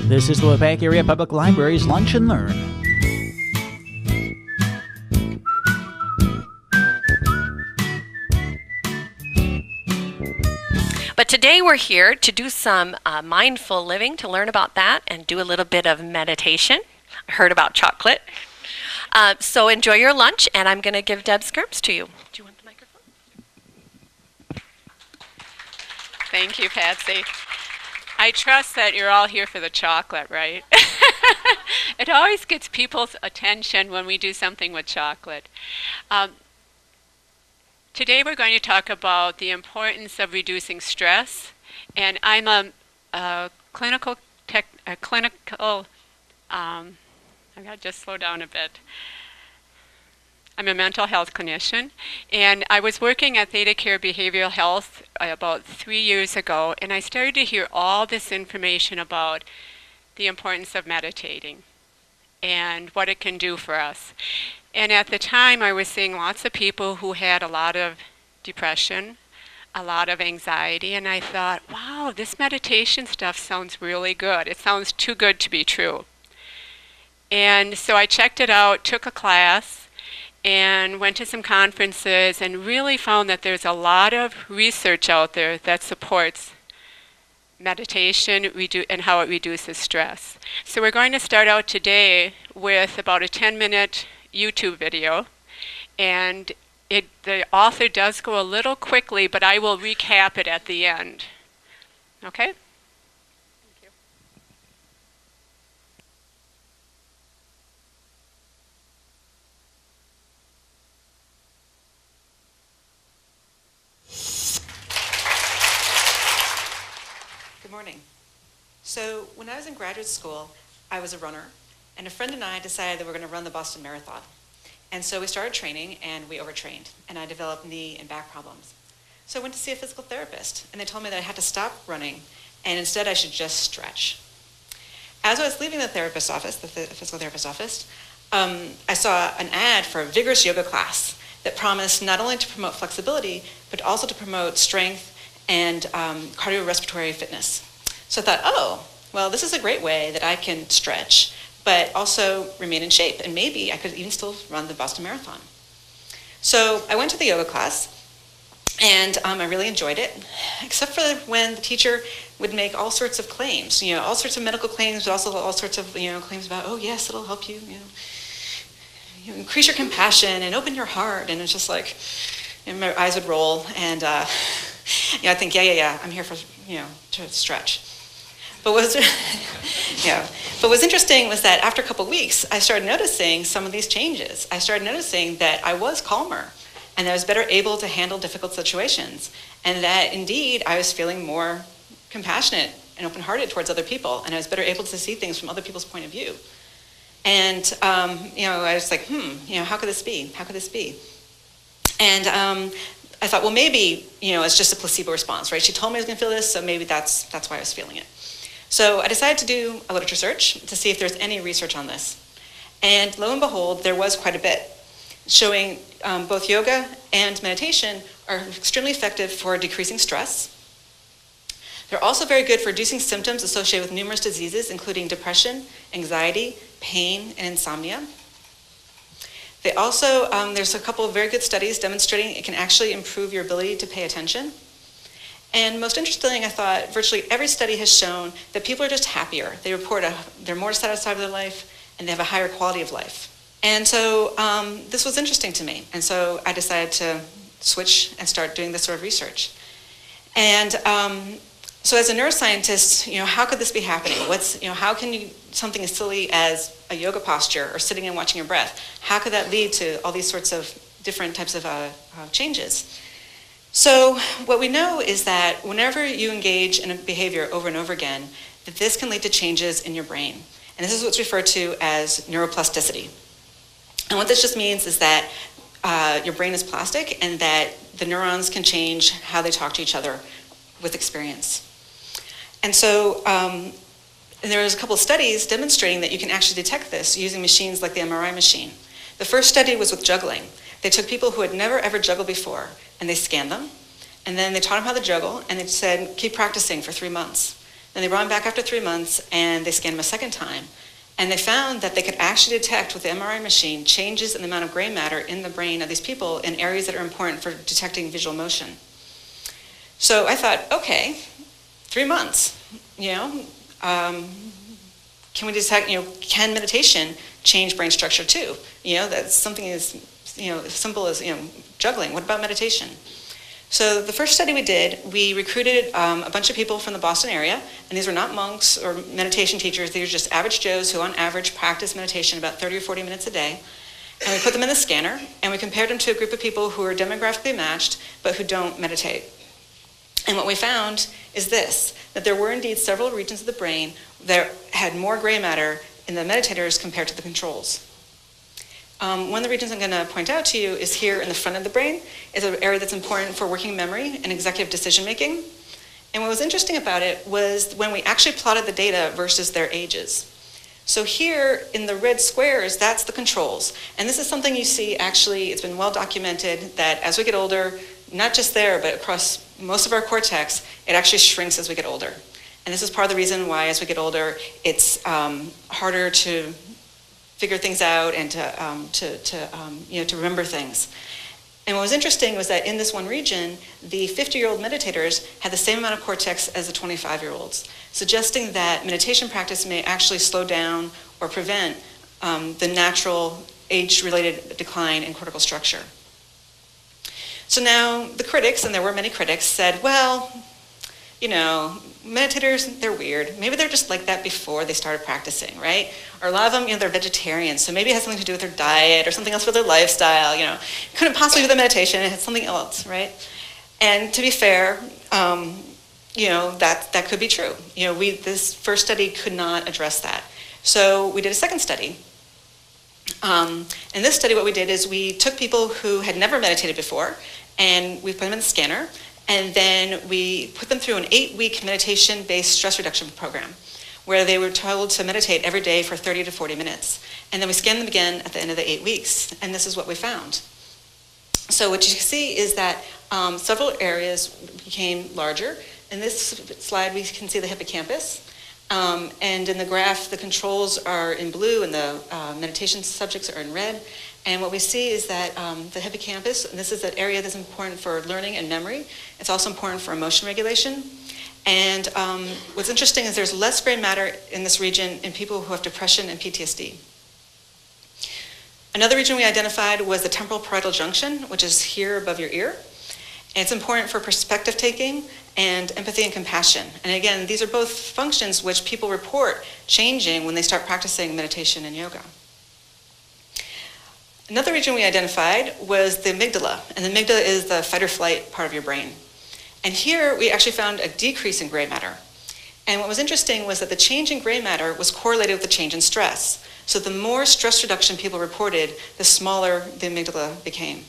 This is the Waupaca Area Public Library's Lunch and Learn. But today we're here to do some mindful living, to learn about that and do a little bit of meditation. I heard about chocolate. So enjoy your lunch, and I'm going to give Deb Skirms to you. Do you want the microphone? Thank you, Patsy. I trust that you're all here for the chocolate, right? It always gets people's attention when we do something with chocolate. Today we're going to talk about the importance of reducing stress, and I'm I gotta just slow down a bit. I'm a mental health clinician, and I was working at Theta Care Behavioral Health about 3 years ago, and I started to hear all this information about the importance of meditating and what it can do for us. And at the time, I was seeing lots of people who had a lot of depression, a lot of anxiety, and I thought, wow, this meditation stuff sounds really good. It sounds too good to be true. And so I checked it out, took a class, and went to some conferences and really found that there's a lot of research out there that supports meditation and how it reduces stress. So we're going to start out today with about a 10-minute YouTube video, and the author does go a little quickly, but I will recap it at the end. Okay? Good morning. So when I was in graduate school, I was a runner, and a friend and I decided that we were going to run the Boston Marathon. And so we started training, and we overtrained, and I developed knee and back problems. So I went to see a physical therapist, and they told me that I had to stop running, and instead I should just stretch. As I was leaving the therapist's office, the physical therapist's office, I saw an ad for a vigorous yoga class that promised not only to promote flexibility, but also to promote strength and cardiorespiratory fitness. So I thought, oh, well, this is a great way that I can stretch, but also remain in shape, and maybe I could even still run the Boston Marathon. So I went to the yoga class, and I really enjoyed it, except for when the teacher would make all sorts of claims, all sorts of medical claims, but also all sorts of claims about, oh yes, it'll help you, increase your compassion and open your heart, and it's just like, my eyes would roll, and I think, yeah, I'm here for to stretch. But what's interesting was that after a couple of weeks, I started noticing some of these changes. I started noticing that I was calmer, and that I was better able to handle difficult situations, and that indeed I was feeling more compassionate and open-hearted towards other people, and I was better able to see things from other people's point of view. And I was like, how could this be? How could this be? And I thought, well, maybe it's just a placebo response, right? She told me I was going to feel this, so maybe that's why I was feeling it. So I decided to do a literature search to see if there's any research on this. And lo and behold, there was quite a bit, showing both yoga and meditation are extremely effective for decreasing stress. They're also very good for reducing symptoms associated with numerous diseases, including depression, anxiety, pain, and insomnia. They also, there's a couple of very good studies demonstrating it can actually improve your ability to pay attention. And most interesting, I thought, virtually every study has shown that people are just happier. They report they're more satisfied with their life, and they have a higher quality of life. And so this was interesting to me. And so I decided to switch and start doing this sort of research. And so as a neuroscientist, how could this be happening? How can something as silly as a yoga posture or sitting and watching your breath, how could that lead to all these sorts of different types of changes? So what we know is that whenever you engage in a behavior over and over again, that this can lead to changes in your brain. And this is what's referred to as neuroplasticity. And what this just means is that your brain is plastic, and that the neurons can change how they talk to each other with experience. And so there's a couple of studies demonstrating that you can actually detect this using machines like the MRI machine. The first study was with juggling. They took people who had never ever juggled before, and they scanned them, and then they taught them how to juggle, and they said, keep practicing for 3 months. Then they brought them back after 3 months, and they scanned them a second time. And they found that they could actually detect with the MRI machine changes in the amount of gray matter in the brain of these people in areas that are important for detecting visual motion. So I thought, okay, 3 months, can we detect, can meditation change brain structure too? That's something as, as simple as, juggling. What about meditation? So the first study we did, we recruited a bunch of people from the Boston area, and these were not monks or meditation teachers. These were just average Joes who on average practice meditation about 30 or 40 minutes a day. And we put them in the scanner, and we compared them to a group of people who are demographically matched, but who don't meditate. And what we found is this, that there were indeed several regions of the brain that had more gray matter in the meditators compared to the controls. One of the regions I'm going to point out to you is here in the front of the brain. It's an area that's important for working memory and executive decision making. And what was interesting about it was when we actually plotted the data versus their ages. So here in the red squares, that's the controls. And this is something you see actually, it's been well documented that as we get older, not just there, but across most of our cortex, it actually shrinks as we get older. And this is part of the reason why as we get older, it's harder to figure things out and to remember things. And what was interesting was that in this one region, the 50-year-old meditators had the same amount of cortex as the 25-year-olds, suggesting that meditation practice may actually slow down or prevent the natural age-related decline in cortical structure. So now the critics, and there were many critics, said, well, meditators, they're weird. Maybe they're just like that before they started practicing, right? Or a lot of them, they're vegetarians, so maybe it has something to do with their diet or something else with their lifestyle, It couldn't possibly do with meditation, it had something else, right? And to be fair, that could be true. This first study could not address that. So we did a second study. In this study, what we did is we took people who had never meditated before, and we put them in the scanner, and then we put them through an 8-week meditation-based stress reduction program, where they were told to meditate every day for 30 to 40 minutes. And then we scanned them again at the end of the 8 weeks, and this is what we found. So what you can see is that several areas became larger. In this slide, we can see the hippocampus. And in the graph, the controls are in blue and the meditation subjects are in red. And what we see is that the hippocampus, and this is an area that's important for learning and memory. It's also important for emotion regulation. And what's interesting is there's less gray matter in this region in people who have depression and PTSD. Another region we identified was the temporal parietal junction, which is here above your ear. And it's important for perspective taking and empathy and compassion. And again, these are both functions which people report changing when they start practicing meditation and yoga. Another region we identified was the amygdala. And the amygdala is the fight or flight part of your brain. And here we actually found a decrease in gray matter. And what was interesting was that the change in gray matter was correlated with the change in stress. So the more stress reduction people reported, the smaller the amygdala became.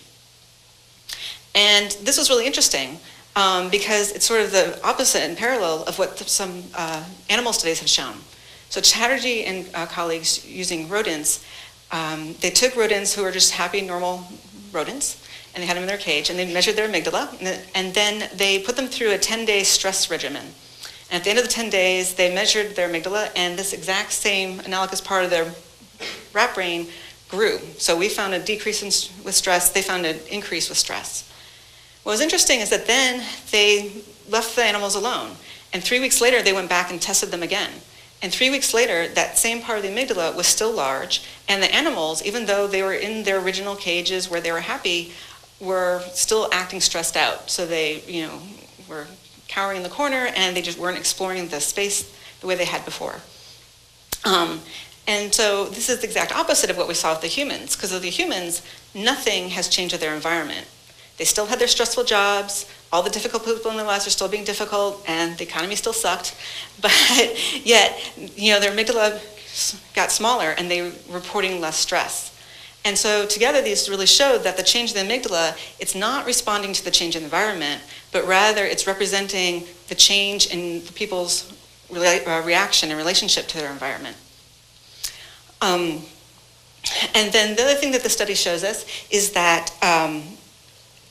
And this was really interesting because it's sort of the opposite and parallel of what some animal studies have shown. So Chatterjee and colleagues using rodents, they took rodents who were just happy, normal rodents, and they had them in their cage, and they measured their amygdala, and then they put them through a 10-day stress regimen. And at the end of the 10 days, they measured their amygdala, and this exact same analogous part of their rat brain grew. So we found a decrease with stress, they found an increase with stress. What was interesting is that then they left the animals alone, and 3 weeks later they went back and tested them again. And 3 weeks later, that same part of the amygdala was still large, and the animals, even though they were in their original cages where they were happy, were still acting stressed out. So they, were cowering in the corner, and they just weren't exploring the space the way they had before. And so this is the exact opposite of what we saw with the humans, because with the humans, nothing has changed with their environment. They still had their stressful jobs, all the difficult people in their lives are still being difficult, and the economy still sucked, but yet, their amygdala got smaller and they were reporting less stress. And so together these really showed that the change in the amygdala, it's not responding to the change in the environment, but rather it's representing the change in the people's reaction and relationship to their environment. And then the other thing that the study shows us is that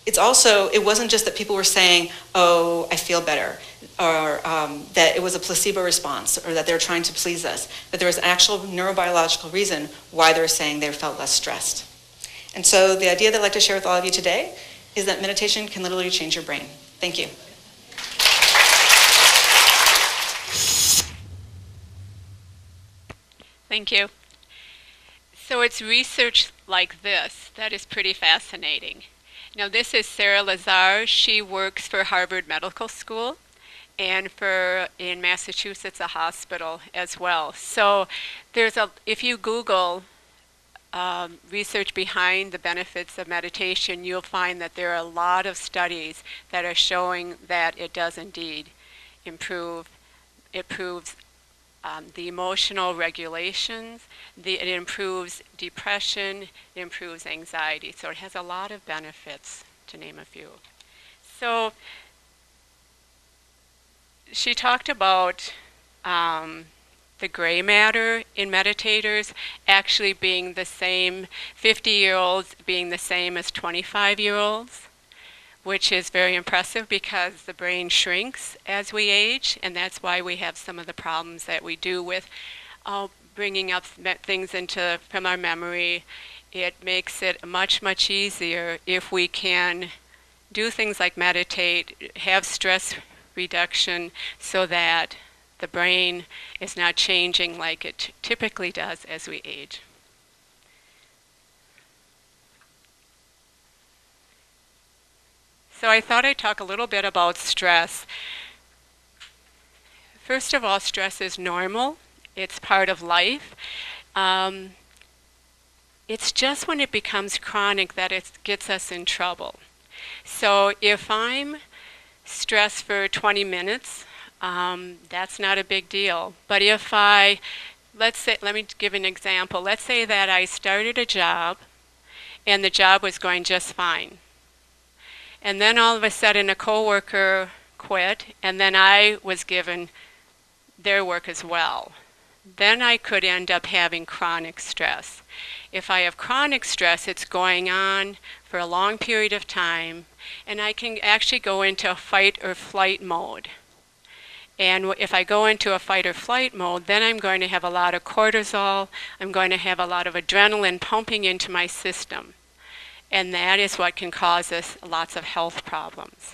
it wasn't just that people were saying, oh, I feel better, or that it was a placebo response, or that they were trying to please us, that there was an actual neurobiological reason why they were saying they felt less stressed. And so the idea that I'd like to share with all of you today is that meditation can literally change your brain. Thank you. Thank you. So it's research like this that is pretty fascinating. Now this is Sarah Lazar. She works for Harvard Medical School and in Massachusetts a hospital as well. So if you Google research behind the benefits of meditation, you'll find that there are a lot of studies that are showing that it does indeed improve. It improves the emotional regulations, it improves depression, it improves anxiety. So it has a lot of benefits, to name a few. So she talked about the gray matter in meditators actually being the same, 50-year-olds being the same as 25-year-olds, which is very impressive because the brain shrinks as we age, and that's why we have some of the problems that we do with bringing up things from our memory. It makes it much, much easier if we can do things like meditate, have stress reduction, so that the brain is not changing like it typically does as we age. So I thought I'd talk a little bit about stress. First of all, stress is normal. It's part of life. It's just when it becomes chronic that it gets us in trouble. So if I'm stressed for 20 minutes, that's not a big deal. But if let me give an example. Let's say that I started a job and the job was going just fine. And then all of a sudden a coworker quit, and then I was given their work as well. Then I could end up having chronic stress. If I have chronic stress, it's going on for a long period of time, and I can actually go into a fight or flight mode. And if I go into a fight or flight mode, then I'm going to have a lot of cortisol, I'm going to have a lot of adrenaline pumping into my system. And that is what can cause us lots of health problems.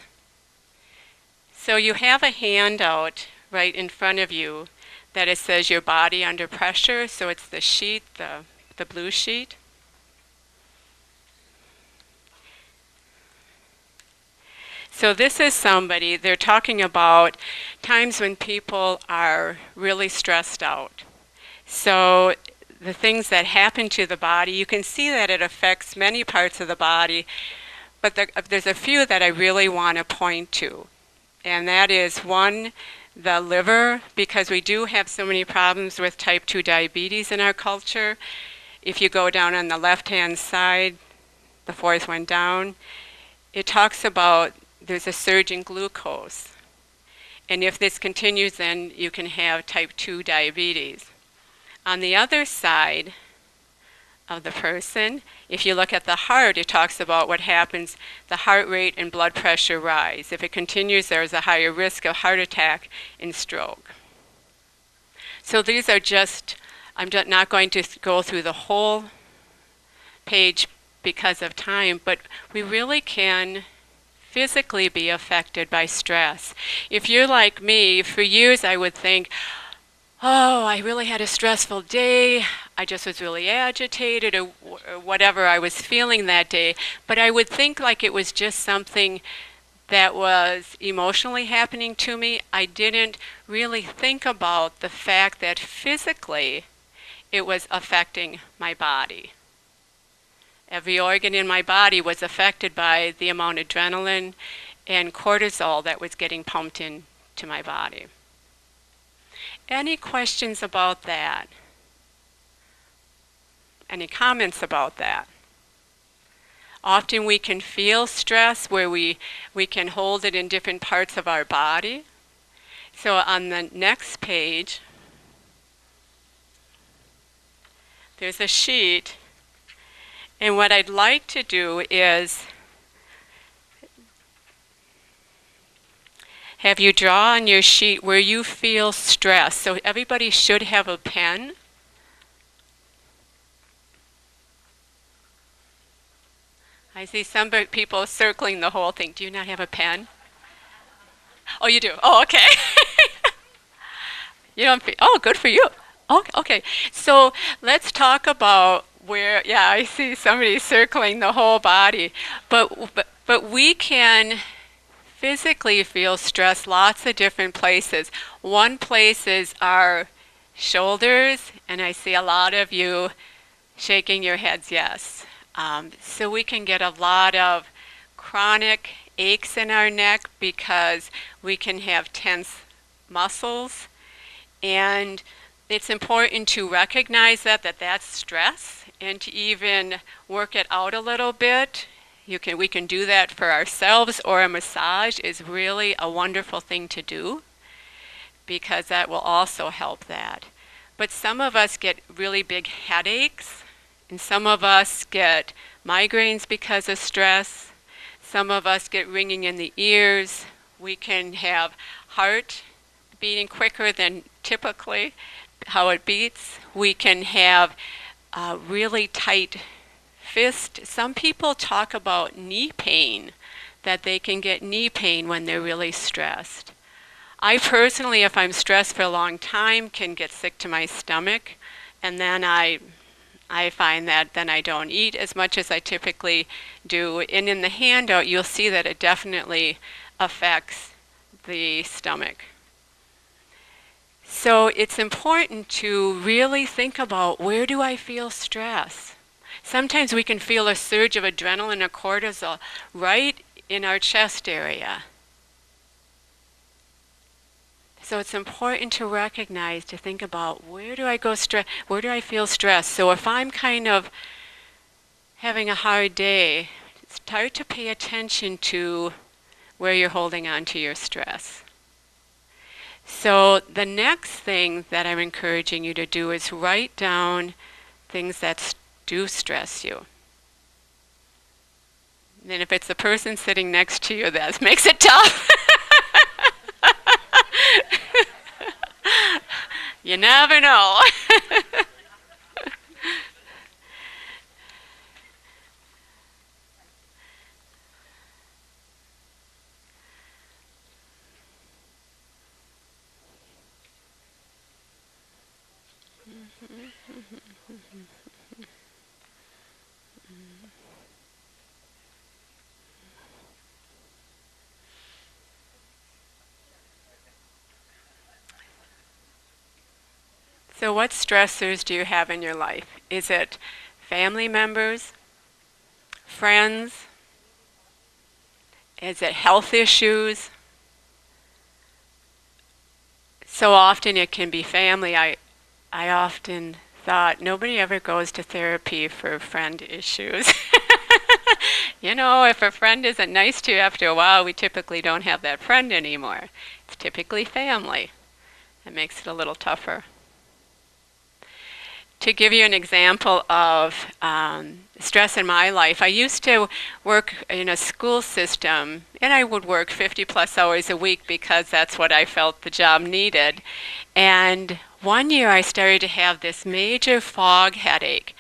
So you have a handout right in front of you that it says your body under pressure. So it's the sheet, the blue sheet. So this is somebody, they're talking about times when people are really stressed out. So the things that happen to the body, you can see that it affects many parts of the body, but there's a few that I really want to point to. And that is one, the liver, because we do have so many problems with type 2 diabetes in our culture. If you go down on the left-hand side, the fourth one down, it talks about there's a surge in glucose. And if this continues, then you can have type 2 diabetes. On the other side of the person, if you look at the heart, it talks about what happens, the heart rate and blood pressure rise. If it continues, there's a higher risk of heart attack and stroke. So these are just, I'm not going to go through the whole page because of time, but we really can physically be affected by stress. If you're like me, for years I would think, oh, I really had a stressful day, I just was really agitated, or whatever I was feeling that day. But I would think like it was just something that was emotionally happening to me. I didn't really think about the fact that physically it was affecting my body. Every organ in my body was affected by the amount of adrenaline and cortisol that was getting pumped into my body. Any questions about that? Any comments about that? Often we can feel stress where we can hold it in different parts of our body. So on the next page, there's a sheet. And what I'd like to do is have you draw on your sheet where you feel stress. So everybody should have a pen. I see some people circling the whole thing. Do you not have a pen? Oh, you do? Oh, okay. You don't feel, oh, good for you. Okay. So let's talk about where, yeah, I see somebody circling the whole body. But we can physically feel stress lots of different places. One place is our shoulders, and I see a lot of you shaking your heads yes. So we can get a lot of chronic aches in our neck because we can have tense muscles, and it's important to recognize that that's stress and to even work it out a little bit. We can do that for ourselves, or a massage is really a wonderful thing to do because that will also help that. But some of us get really big headaches, and some of us get migraines because of stress. Some of us get ringing in the ears. We can have heart beating quicker than typically how it beats. We can have really tight fist. Some people talk about knee pain, that they can get knee pain when they're really stressed. I personally, if I'm stressed for a long time, can get sick to my stomach, and then I find that then I don't eat as much as I typically do. And in the handout, you'll see that it definitely affects the stomach. So it's important to really think about, where do I feel stress? Sometimes we can feel a surge of adrenaline or cortisol right in our chest area. So it's important to recognize, to think about, where do I feel stress? So if I'm kind of having a hard day, start to pay attention to where you're holding on to your stress. So the next thing that I'm encouraging you to do is write down things that do stress you. And if it's the person sitting next to you, that makes it tough. You never know. So what stressors do you have in your life? Is it family members, friends? Is it health issues? So often it can be family. I often thought, nobody ever goes to therapy for friend issues. You know, if a friend isn't nice to you after a while, we typically don't have that friend anymore. It's typically family. That makes it a little tougher. To give you an example of stress in my life, I used to work in a school system, and I would work 50 plus hours a week because that's what I felt the job needed. And one year I started to have this major fog headache.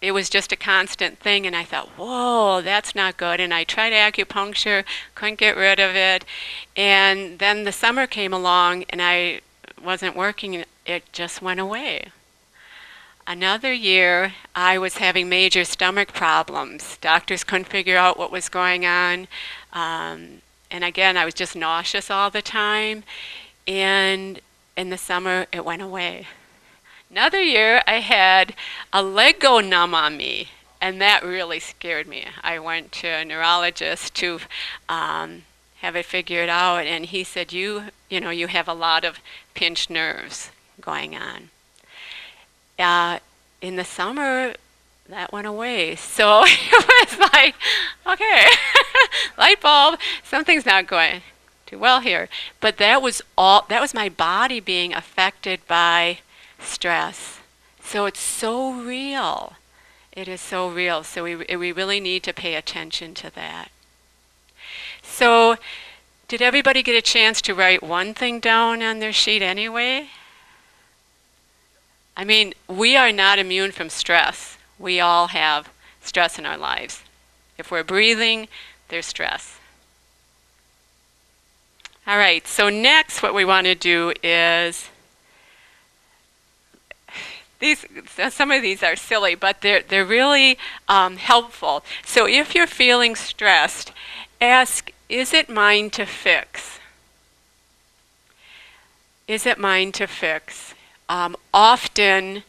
It was just a constant thing, and I thought, whoa, that's not good. And I tried acupuncture, couldn't get rid of it. And then the summer came along, and I wasn't working, it just went away. Another year, I was having major stomach problems. Doctors couldn't figure out what was going on. And again, I was just nauseous all the time. And in the summer, it went away. Another year, I had a leg go numb on me, and that really scared me. I went to a neurologist to have it figured out, and he said, you have a lot of pinched nerves going on. In the summer, that went away. So it was like, okay, light bulb, something's not going too well here. But that was my body being affected by stress. So it's so real. It is so real. So we really need to pay attention to that. So Did everybody get a chance to write one thing down on their sheet anyway? I mean, we are not immune from stress. We all have stress in our lives. If we're breathing, there's stress. All right, so next what we want to do is, some of these are silly, but they're really helpful. So if you're feeling stressed, ask, is it mine to fix? Is it mine to fix? Often,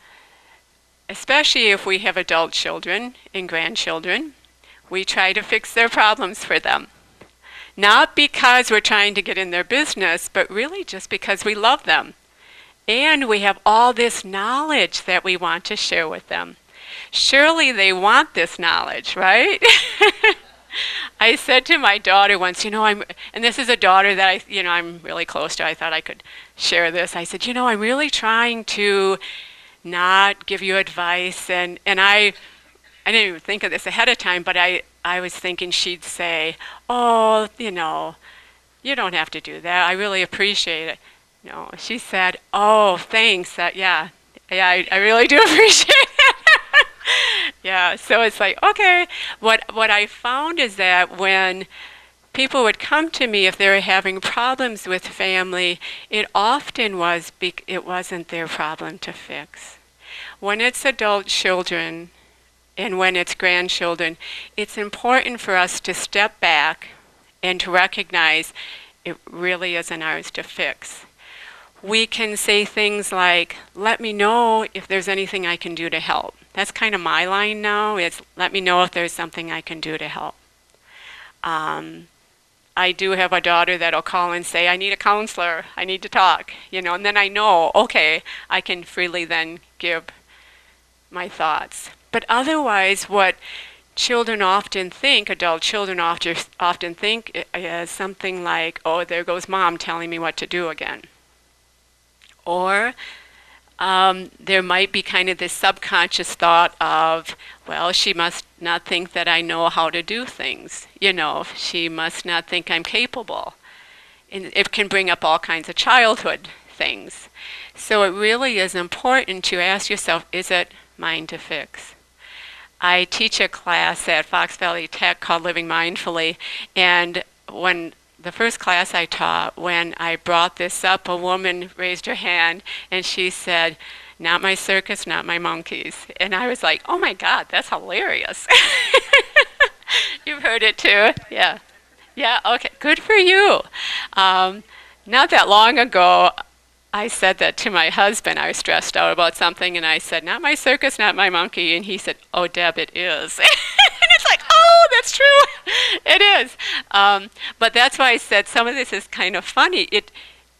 especially if we have adult children and grandchildren, we try to fix their problems for them. Not because we're trying to get in their business, but really just because we love them. And we have all this knowledge that we want to share with them. Surely they want this knowledge, right? I said to my daughter once, and this is a daughter that I'm really close to. I thought I could share this. I said, I'm really trying to not give you advice. And I didn't even think of this ahead of time, but I was thinking she'd say, oh, you don't have to do that. I really appreciate it. No, she said, oh, thanks. Yeah, I really do appreciate it. Yeah, so it's like, okay. What I found is that when people would come to me if they were having problems with family, it often it wasn't their problem to fix. When it's adult children and when it's grandchildren, it's important for us to step back and to recognize it really isn't ours to fix. We can say things like, let me know if there's anything I can do to help. That's kind of my line now, is let me know if there's something I can do to help. I do have a daughter that'll call and say, I need a counselor, I need to talk, and then I know, okay, I can freely then give my thoughts. But otherwise, what children often think, adult children often think is something like, oh, there goes mom telling me what to do again. Or there might be kind of this subconscious thought of, well, she must not think that I know how to do things. She must not think I'm capable. And it can bring up all kinds of childhood things. So it really is important to ask yourself, is it mine to fix? I teach a class at Fox Valley Tech called Living Mindfully, and when the first class I taught, when I brought this up, a woman raised her hand and she said, not my circus, not my monkeys. And I was like, oh my God, that's hilarious. You've heard it too? Yeah. Yeah, okay, good for you. Not that long ago, I said that to my husband. I was stressed out about something and I said, not my circus, not my monkey. And he said, oh, Deb, it is. And it's like, oh, that's true. It is. But that's why I said some of this is kind of funny.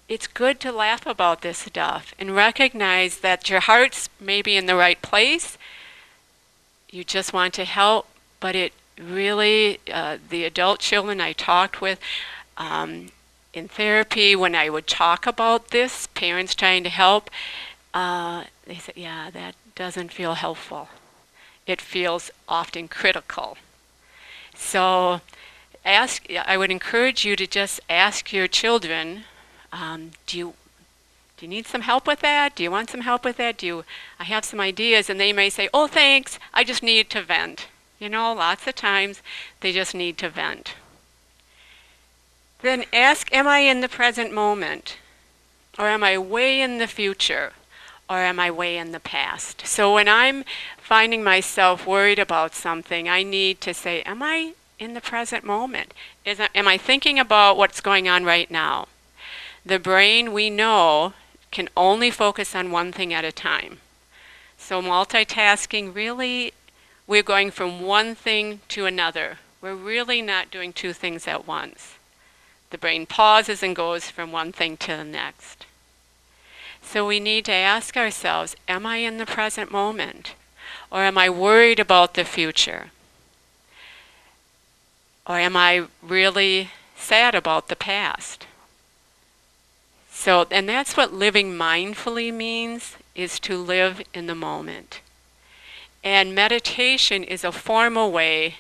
It's good to laugh about this stuff and recognize that your heart's maybe in the right place. You just want to help, but it really, the adult children I talked with, in therapy, when I would talk about this, parents trying to help, they said, yeah, that doesn't feel helpful. It feels often critical. So I would encourage you to just ask your children, do you need some help with that? Do you want some help with that? I have some ideas, and they may say, oh, thanks, I just need to vent. Lots of times they just need to vent. Then ask, am I in the present moment? Or am I way in the future? Or am I way in the past? So when I'm finding myself worried about something, I need to say, am I in the present moment? Am I thinking about what's going on right now? The brain, we know, can only focus on one thing at a time. So multitasking, really, we're going from one thing to another. We're really not doing two things at once. The brain pauses and goes from one thing to the next. So we need to ask ourselves, am I in the present moment? Or am I worried about the future? Or am I really sad about the past? And that's what living mindfully means, is to live in the moment. And meditation is a formal way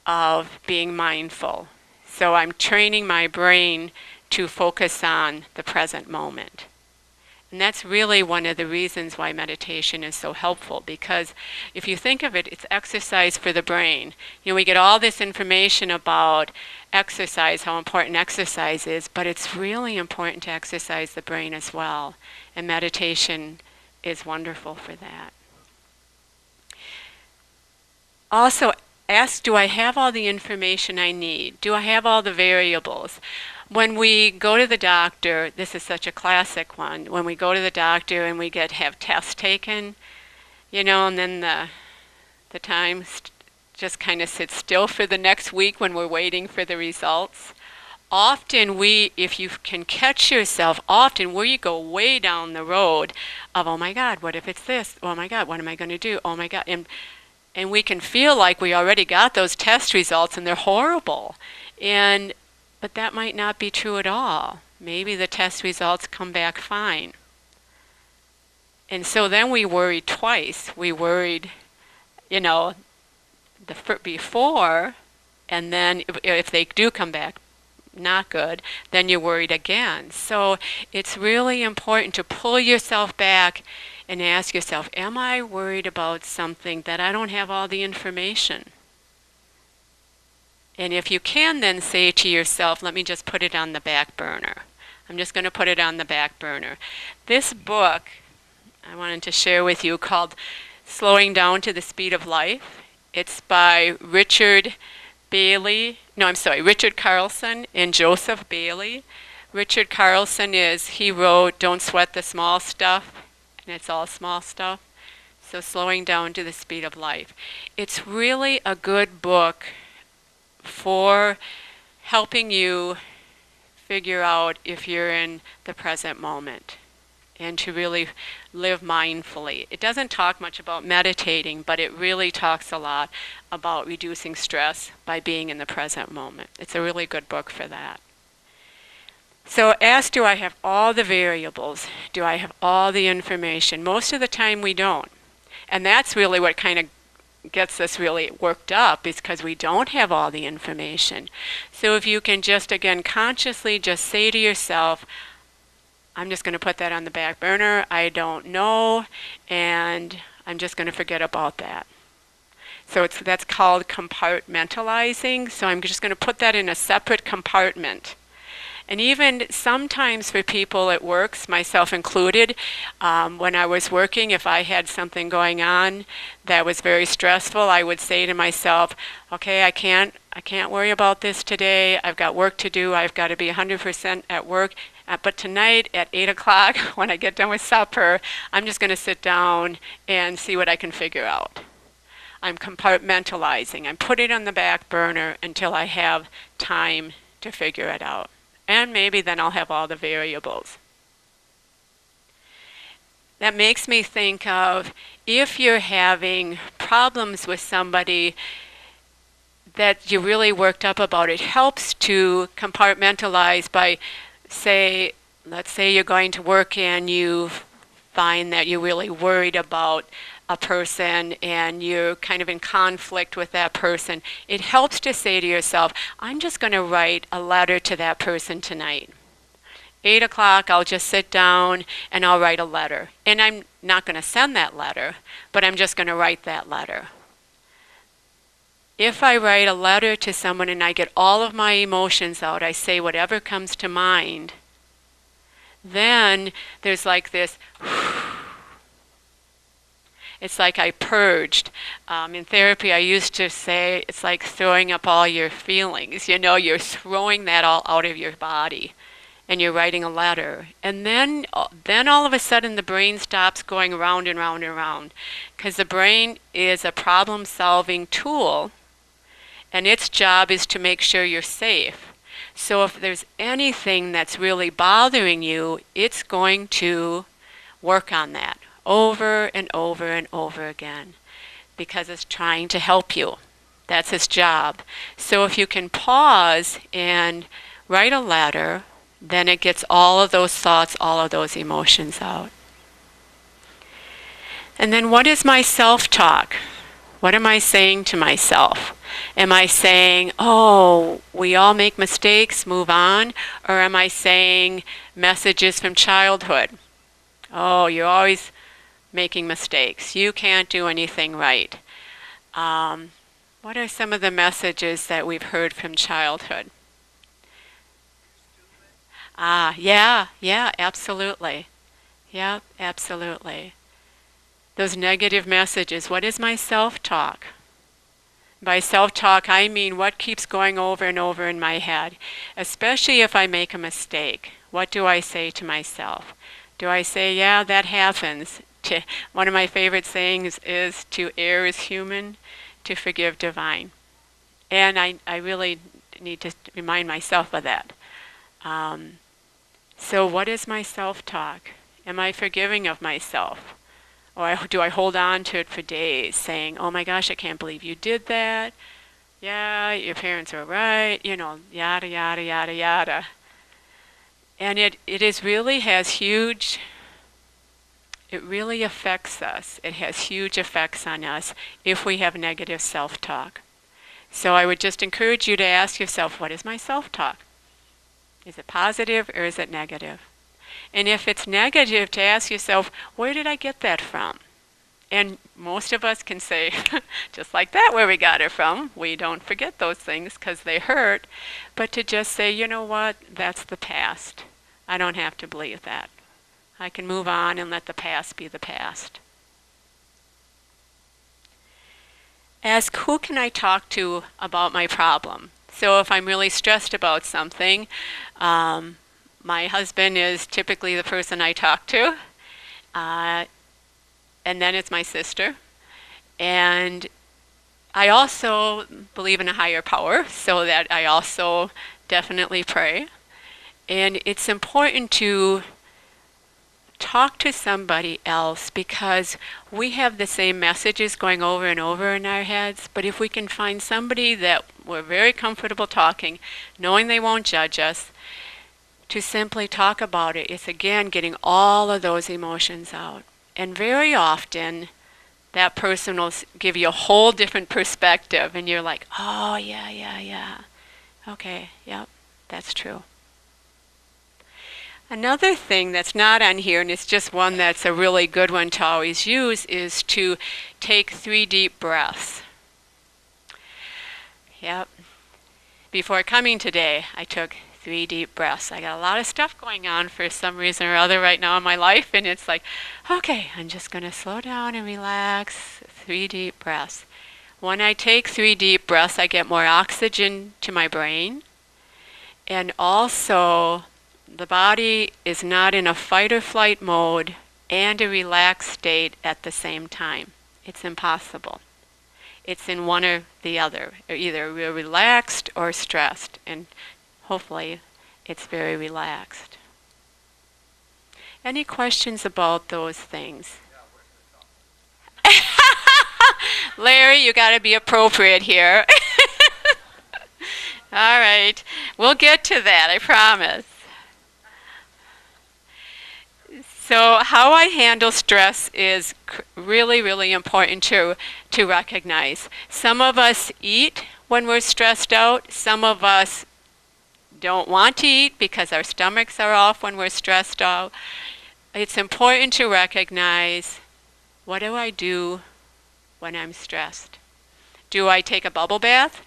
of being mindful. So I'm training my brain to focus on the present moment. And that's really one of the reasons why meditation is so helpful, because if you think of it, it's exercise for the brain. We get all this information about exercise, how important exercise is, but it's really important to exercise the brain as well. And meditation is wonderful for that. Also, ask, do I have all the information I need? Do I have all the variables? When we go to the doctor, this is such a classic one, when we go to the doctor and we have tests taken, and then the time just kind of sits still for the next week when we're waiting for the results. Often if you can catch yourself, often where you go way down the road of, oh my God, what if it's this? Oh my God, what am I going to do? Oh my God. And we can feel like we already got those test results and they're horrible. But that might not be true at all. Maybe the test results come back fine. And so then we worried twice. We worried, before, and then if they do come back not good, then you're worried again. So it's really important to pull yourself back and ask yourself, am I worried about something that I don't have all the information? And if you can then say to yourself, let me just put it on the back burner. I'm just going to put it on the back burner. This book I wanted to share with you called Slowing Down to the Speed of Life. It's by Richard Carlson and Joseph Bailey. Richard Carlson he wrote Don't Sweat the Small Stuff, and it's all small stuff. So Slowing Down to the Speed of Life. It's really a good book for helping you figure out if you're in the present moment and to really live mindfully. It doesn't talk much about meditating, but it really talks a lot about reducing stress by being in the present moment. It's a really good book for that. So ask, do I have all the variables? Do I have all the information? Most of the time we don't. And that's really what kind of gets us really worked up, is because we don't have all the information. So if you can just, again, consciously just say to yourself, I'm just going to put that on the back burner, I don't know, and I'm just going to forget about that. So that's called compartmentalizing. So I'm just going to put that in a separate compartment. And even sometimes for people it works, myself included. When I was working, if I had something going on that was very stressful, I would say to myself, okay, I can't worry about this today. I've got work to do. I've got to be 100% at work. But tonight at 8 o'clock, when I get done with supper, I'm just going to sit down and see what I can figure out. I'm compartmentalizing. I'm putting it on the back burner until I have time to figure it out. And maybe then I'll have all the variables. That makes me think of if you're having problems with somebody that you're really worked up about, it helps to compartmentalize by, let's say you're going to work and you find that you're really worried about a person and you're kind of in conflict with that person. It helps to say to yourself, I'm just going to write a letter to that person tonight. 8 o'clock, I'll just sit down and I'll write a letter. And I'm not going to send that letter, but I'm just going to write that letter. If I write a letter to someone and I get all of my emotions out, I say whatever comes to mind, then there's like this, it's like I purged. In therapy, I used to say it's like throwing up all your feelings. You're throwing that all out of your body, and you're writing a letter. And then all of a sudden, the brain stops going round and round and round, because the brain is a problem-solving tool, and its job is to make sure you're safe. So if there's anything that's really bothering you, it's going to work on that over and over and over again, because it's trying to help you. That's its job. So if you can pause and write a letter, then it gets all of those thoughts, all of those emotions out. And then what is my self-talk? What am I saying to myself? Am I saying, oh, we all make mistakes, move on? Or am I saying messages from childhood? Oh, you're always making mistakes. You can't do anything right. What are some of the messages that we've heard from childhood? Yeah, absolutely. Yeah, absolutely. Those negative messages. What is my self-talk? By self-talk, I mean what keeps going over and over in my head, especially if I make a mistake. What do I say to myself? Do I say, yeah, that happens? One of my favorite sayings is, to err is human, to forgive divine. And I really need to remind myself of that. So what is my self-talk? Am I forgiving of myself? Or do I hold on to it for days, saying, oh my gosh, I can't believe you did that. Yeah, your parents were right, yada, yada, yada, yada. And it really affects us. It has huge effects on us if we have negative self-talk. So I would just encourage you to ask yourself, what is my self-talk? Is it positive or is it negative? And if it's negative, to ask yourself, where did I get that from? And most of us can say, just like that, where we got it from. We don't forget those things because they hurt. But to just say, you know what, that's the past. I don't have to believe that. I can move on and let the past be the past. Ask, who can I talk to about my problem? So if I'm really stressed about something, my husband is typically the person I talk to, and then it's my sister. And I also believe in a higher power, so that I also definitely pray. And it's important to talk to somebody else, because we have the same messages going over and over in our heads. But if we can find somebody that we're very comfortable talking, knowing they won't judge us, to simply talk about it, it's again getting all of those emotions out. And very often that person will give you a whole different perspective, and you're like, oh yeah, okay, yep, that's true. Another thing that's not on here, and it's just one that's a really good one to always use, is to take 3 deep breaths. Yep. Before coming today, I took 3 deep breaths. I got a lot of stuff going on for some reason or other right now in my life, and it's like, okay, I'm just going to slow down and relax. 3 deep breaths. When I take 3 deep breaths, I get more oxygen to my brain, and also the body is not in a fight or flight mode and a relaxed state at the same time. It's impossible. It's in one or the other. Either we're relaxed or stressed, and hopefully it's very relaxed. Any questions about those things? Larry, you got to be appropriate here. All right. We'll get to that, I promise. So how I handle stress is really, really important to recognize. Some of us eat when we're stressed out. Some of us don't want to eat because our stomachs are off when we're stressed out. It's important to recognize, what do I do when I'm stressed? Do I take a bubble bath?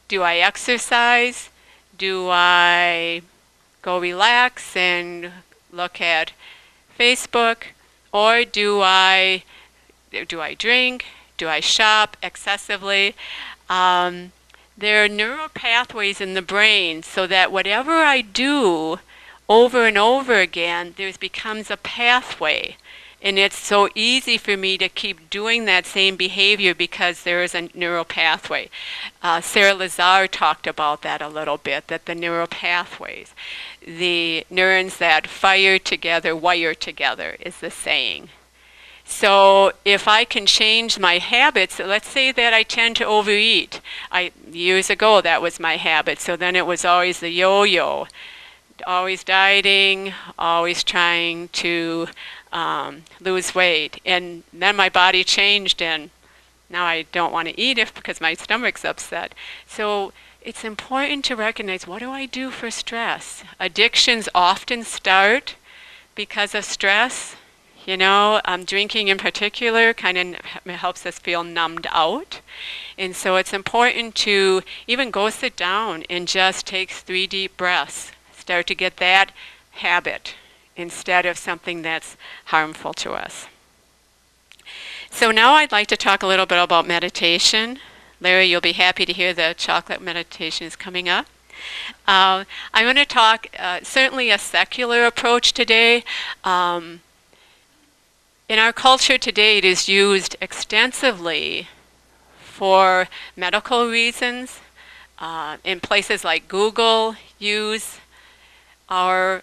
Do I exercise? Do I go relax and look at Facebook? Or do I drink? Do I shop excessively? There are neural pathways in the brain, so that whatever I do over and over again, there becomes a pathway. And it's so easy for me to keep doing that same behavior because there is a neural pathway. Sarah Lazar talked about that a little bit, that the neural pathways, the neurons that fire together, wire together, is the saying. So if I can change my habits, let's say that I tend to overeat. Years ago, that was my habit. So then it was always the yo-yo, always dieting, always trying to lose weight. And then my body changed, and now I don't want to eat it because my stomach's upset. So it's important to recognize, what do I do for stress? Addictions often start because of stress. Drinking in particular kind of helps us feel numbed out. And so it's important to even go sit down and just take 3 deep breaths. Start to get that habit instead of something that's harmful to us. So now I'd like to talk a little bit about meditation. Larry, you'll be happy to hear the chocolate meditation is coming up. I'm going to talk certainly a secular approach today. In our culture today, it is used extensively for medical reasons. In places like Google, use our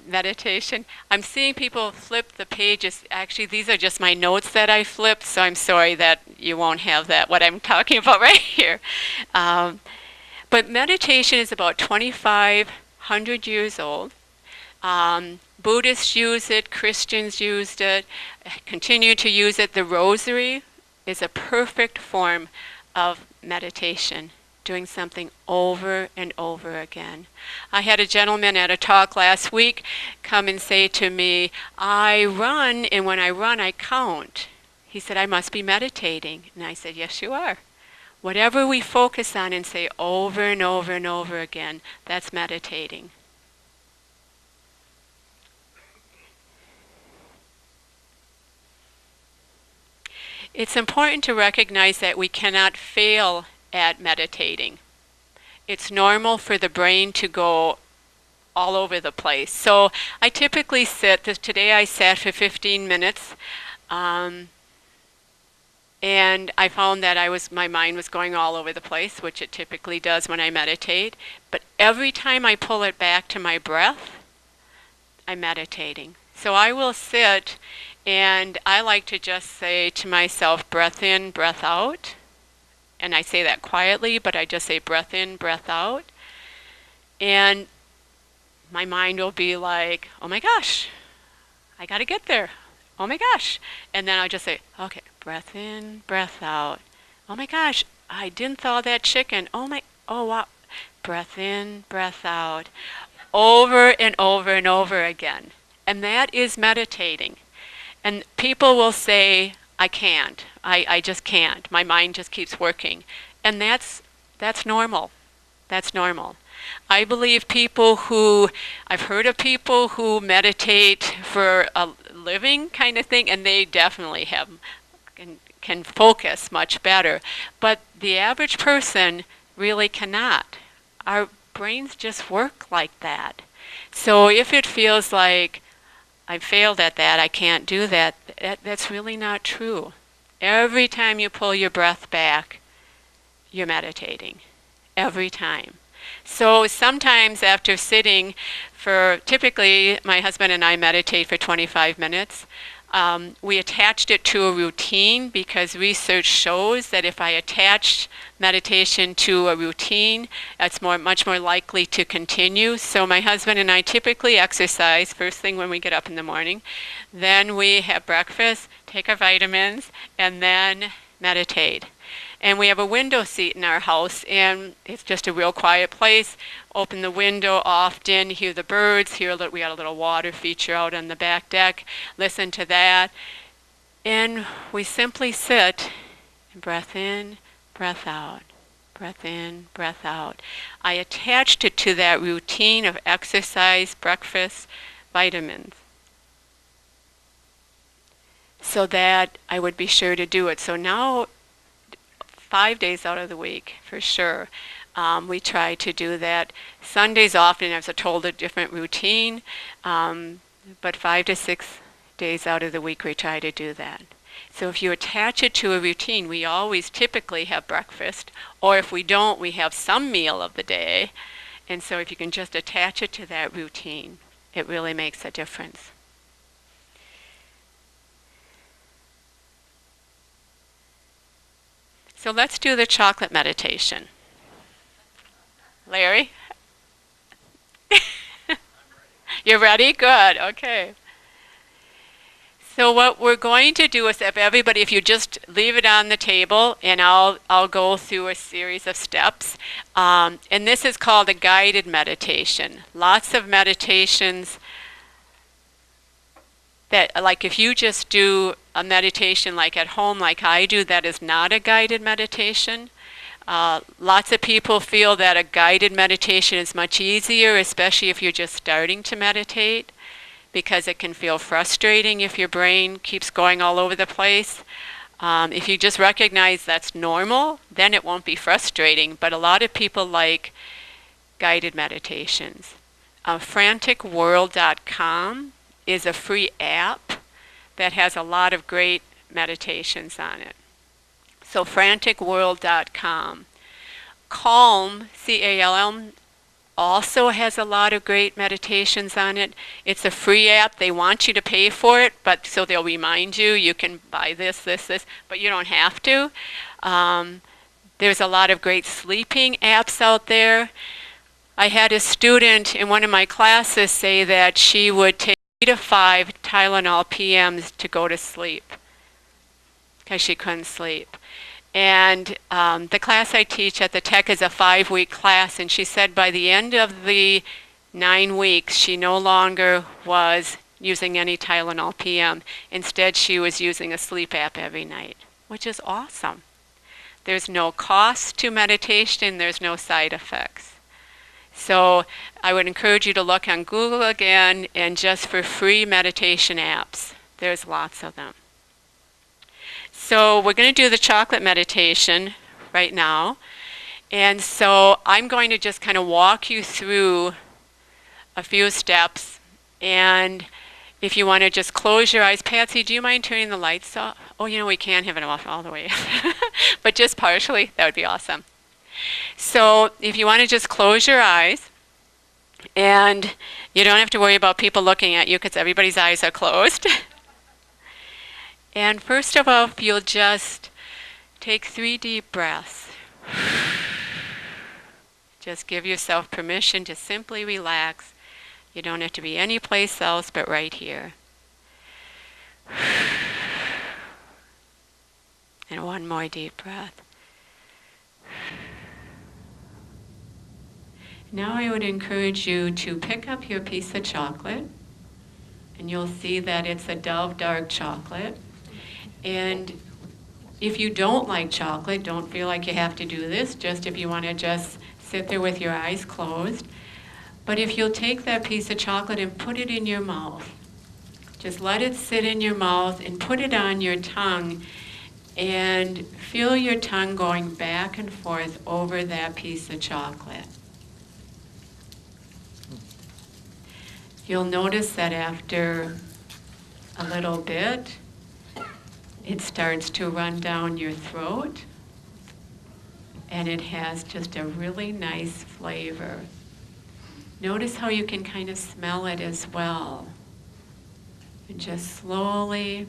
meditation. I'm seeing people flip the pages. Actually, these are just my notes that I flipped, so I'm sorry that you won't have that, what I'm talking about right here. But meditation is about 2,500 years old. Buddhists use it, Christians used it, continue to use it. The rosary is a perfect form of meditation, doing something over and over again. I had a gentleman at a talk last week come and say to me, I run, and when I run, I count. He said, I must be meditating. And I said, yes, you are. Whatever we focus on and say over and over and over again, that's meditating. It's important to recognize that we cannot fail at meditating. It's normal for the brain to go all over the place. So I typically sit, today I sat for 15 minutes, and I found that my mind was going all over the place, which it typically does when I meditate. But every time I pull it back to my breath, I'm meditating. So I will sit, and I like to just say to myself, breath in, breath out. And I say that quietly, but I just say breath in, breath out. And my mind will be like, oh my gosh, I got to get there. Oh my gosh. And then I'll just say, okay, breath in, breath out. Oh my gosh, I didn't thaw that chicken. Oh wow. Breath in, breath out. Over and over and over again. And that is meditating. And people will say, I can't. I just can't. My mind just keeps working. And that's normal. That's normal. I believe I've heard of people who meditate for a living kind of thing, and they definitely can focus much better. But the average person really cannot. Our brains just work like that. So if it feels like I failed at that, I can't do that, that's really not true. Every time you pull your breath back, you're meditating. Every time. So sometimes after sitting typically my husband and I meditate for 25 minutes. We attached it to a routine because research shows that if I attach meditation to a routine, it's much more likely to continue. So my husband and I typically exercise first thing when we get up in the morning. Then we have breakfast, take our vitamins, and then meditate. And we have a window seat in our house, and it's just a real quiet place. Open the window often, hear the birds, we got a little water feature out on the back deck, listen to that. And we simply sit and breath in, breath out, breath in, breath out. I attached it to that routine of exercise, breakfast, vitamins, so that I would be sure to do it. So now, 5 days out of the week, for sure, we try to do that. Sundays often, as I told, a different routine, but 5 to 6 days out of the week we try to do that. So if you attach it to a routine, we always typically have breakfast, or if we don't, we have some meal of the day. And so if you can just attach it to that routine, it really makes a difference. So let's do the chocolate meditation. Larry? You're ready? Good. Okay. So what we're going to do is, if you just leave it on the table, and I'll go through a series of steps, and this is called a guided meditation. Lots of meditations that, like if you just do a meditation like at home like I do, that is not a guided meditation. Lots of people feel that a guided meditation is much easier, especially if you're just starting to meditate, because it can feel frustrating if your brain keeps going all over the place. If you just recognize that's normal, then it won't be frustrating. But a lot of people like guided meditations. Franticworld.com is a free app that has a lot of great meditations on it. So franticworld.com. Calm, C-A-L-M, also has a lot of great meditations on it. It's a free app. They want you to pay for it, but so they'll remind you, you can buy this, but you don't have to. There's a lot of great sleeping apps out there. I had a student in one of my classes say that she would take 3 to 5 Tylenol PMs to go to sleep because she couldn't sleep. And the class I teach at the Tech is a 5-week class, and she said by the end of the 9 weeks, she no longer was using any Tylenol PM. Instead, she was using a sleep app every night, which is awesome. There's no cost to meditation, there's no side effects. So I would encourage you to look on Google again, and just for free meditation apps. There's lots of them. So we're going to do the chocolate meditation right now. And so I'm going to just kind of walk you through a few steps. And if you want to just close your eyes. Patsy, do you mind turning the lights off? Oh, we can have it off all the way. But just partially, that would be awesome. So if you want to just close your eyes. And you don't have to worry about people looking at you because everybody's eyes are closed. And first of all, if you'll just take 3 deep breaths. Just give yourself permission to simply relax. You don't have to be anyplace else but right here. And one more deep breath. Now I would encourage you to pick up your piece of chocolate, and you'll see that it's a Dove dark chocolate. And if you don't like chocolate, don't feel like you have to do this, just if you want to just sit there with your eyes closed. But if you'll take that piece of chocolate and put it in your mouth, just let it sit in your mouth and put it on your tongue, and feel your tongue going back and forth over that piece of chocolate. You'll notice that after a little bit, it starts to run down your throat, and it has just a really nice flavor. Notice how you can kind of smell it as well. And just slowly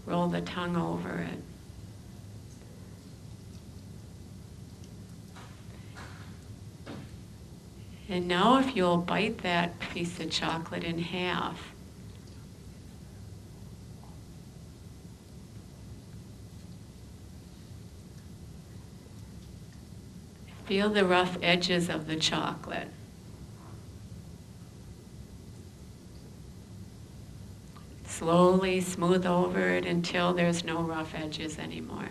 roll the tongue over it. And now if you'll bite that piece of chocolate in half, feel the rough edges of the chocolate. Slowly smooth over it until there's no rough edges anymore.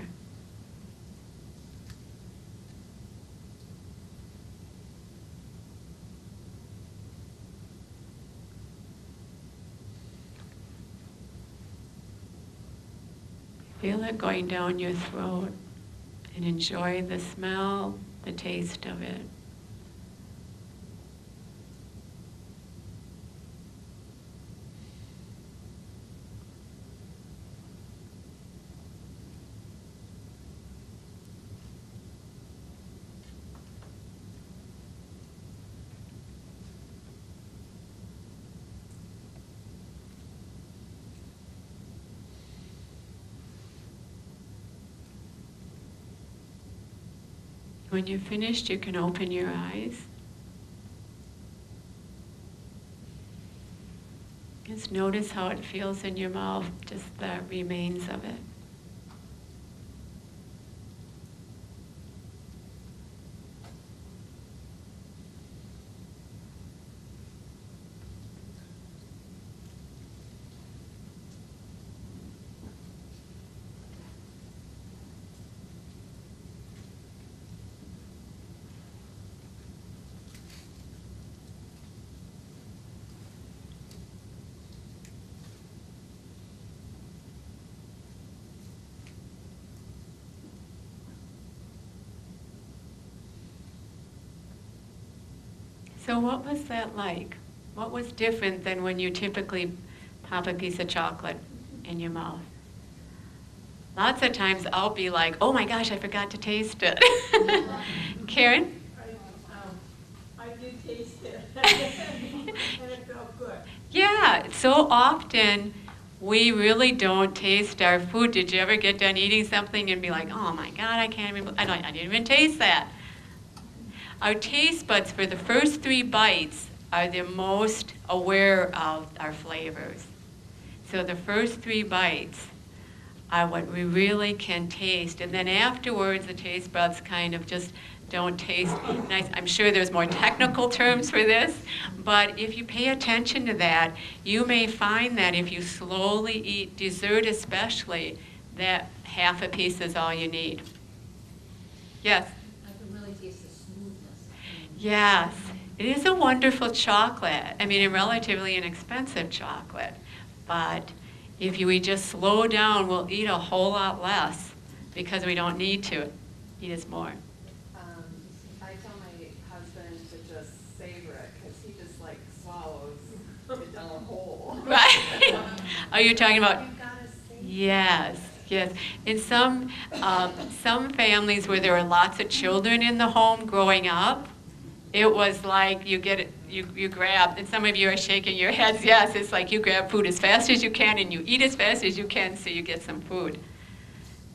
Feel it going down your throat and enjoy the smell, the taste of it. When you're finished, you can open your eyes. Just notice how it feels in your mouth, just the remains of it. So what was that like? What was different than when you typically pop a piece of chocolate in your mouth? Lots of times I'll be like, oh my gosh, I forgot to taste it. Karen? I did taste it, and it felt good. Yeah, so often we really don't taste our food. Did you ever get done eating something and be like, oh my God, I didn't even taste that. Our taste buds for the first 3 bites are the most aware of our flavors. So the first 3 bites are what we really can taste. And then afterwards, the taste buds kind of just don't taste nice. I'm sure there's more technical terms for this, but if you pay attention to that, you may find that if you slowly eat dessert especially, that half a piece is all you need. Yes? Yes, it is a wonderful chocolate. I mean, a relatively inexpensive chocolate. But if we just slow down, we'll eat a whole lot less because we don't need to eat as more. I tell my husband to just savor it because he just like swallows it down whole. Right? Are you talking about? You've got to savor it. Yes. Yes, in some families where there are lots of children in the home growing up, it was like you get it, you grab, and some of you are shaking your heads. Yes, it's like you grab food as fast as you can and you eat as fast as you can so you get some food.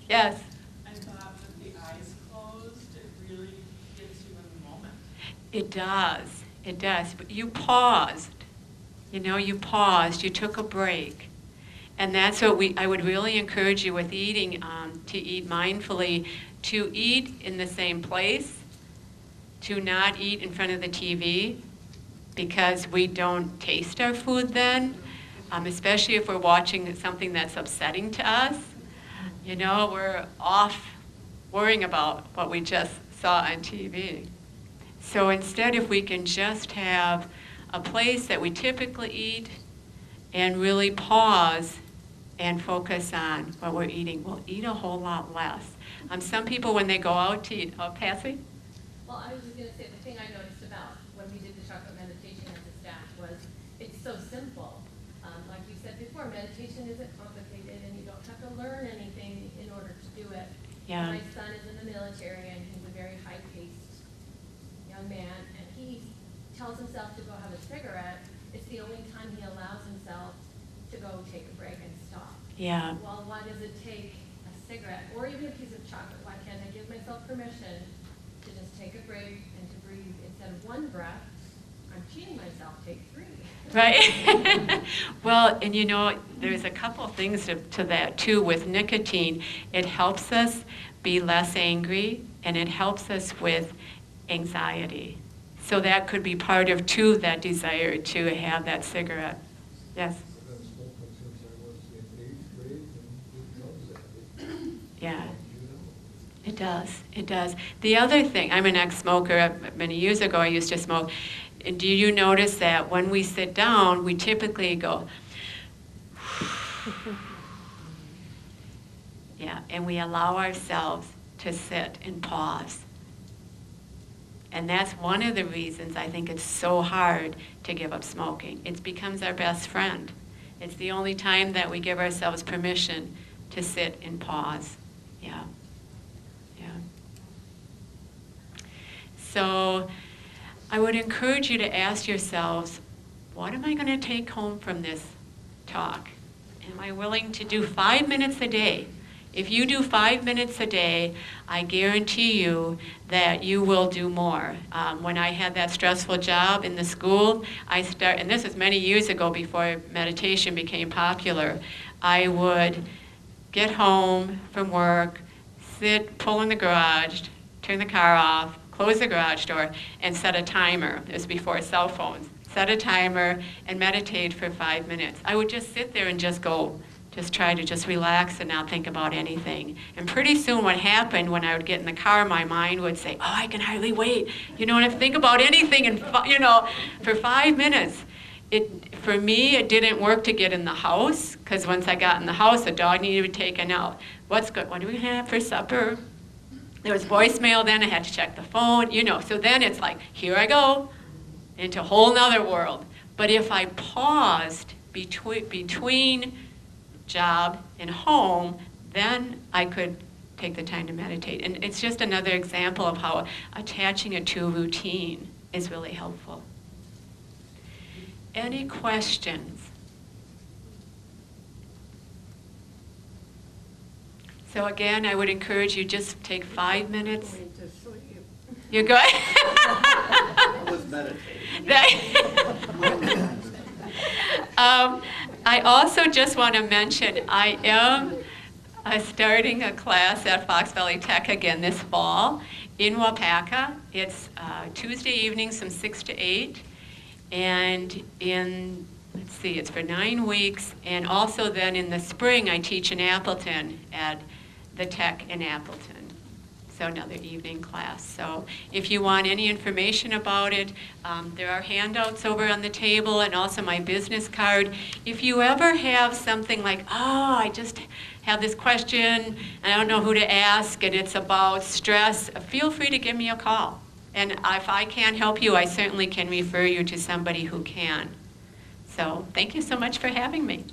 Yes. I thought with the eyes closed, it really gets you in the moment. It does. It does. But you paused. You paused. You took a break. And that's what I would really encourage you with eating, to eat mindfully, to eat in the same place, to not eat in front of the TV, because we don't taste our food then, especially if we're watching something that's upsetting to us. We're off worrying about what we just saw on TV. So instead, if we can just have a place that we typically eat and really pause and focus on what we're eating, we'll eat a whole lot less. Some people, when they go out to eat, Patsy? Well, I was just going to say, the thing I noticed about when we did the chocolate meditation as a staff was it's so simple. Like you said before, meditation isn't complicated and you don't have to learn anything in order to do it. Yeah. My son is in the military and he's a very high-paced young man, and he tells himself to go have a cigarette. It's the only time he allows himself to go take a break and stop. Yeah. Well, why does it take a cigarette or even a piece of chocolate? Why can't I give myself permission to just take a break and to breathe? Instead of 1 breath, I'm cheating myself, take 3. Right? Well, and there's a couple things to that too with nicotine. It helps us be less angry and it helps us with anxiety. So that could be part of too that desire to have that cigarette. Yes? Yeah. It does. It does. The other thing, I'm an ex-smoker. Many years ago, I used to smoke. And do you notice that when we sit down, we typically go, yeah, and we allow ourselves to sit and pause. And that's one of the reasons I think it's so hard to give up smoking. It becomes our best friend. It's the only time that we give ourselves permission to sit and pause. Yeah. So I would encourage you to ask yourselves, what am I going to take home from this talk? Am I willing to do 5 minutes a day? If you do 5 minutes a day, I guarantee you that you will do more. When I had that stressful job in the school, and this is many years ago before meditation became popular, I would get home from work, pull in the garage, turn the car off, close the garage door, and set a timer. This was before cell phones. Set a timer and meditate for 5 minutes. I would just sit there and just try to just relax and not think about anything. And pretty soon what happened when I would get in the car, my mind would say, oh, I can hardly wait. You don't have to think about anything, and for 5 minutes. For me, it didn't work to get in the house, because once I got in the house, the dog needed to be taken out. What's good? What do we have for supper? There was voicemail then, I had to check the phone, So then it's like, here I go, into a whole nother world. But if I paused between job and home, then I could take the time to meditate. And it's just another example of how attaching it to a routine is really helpful. Any questions? So again, I would encourage you just take 5 minutes. You're good? I was meditating. I also just want to mention, I am starting a class at Fox Valley Tech again this fall in Waupaca. It's Tuesday evenings from 6 to 8. And it's for 9 weeks. And also then in the spring, I teach in Appleton at the Tech in Appleton. So another evening class. So if you want any information about it, there are handouts over on the table and also my business card. If you ever have something like, I just have this question, I don't know who to ask, and it's about stress, feel free to give me a call. And if I can't help you, I certainly can refer you to somebody who can. So thank you so much for having me.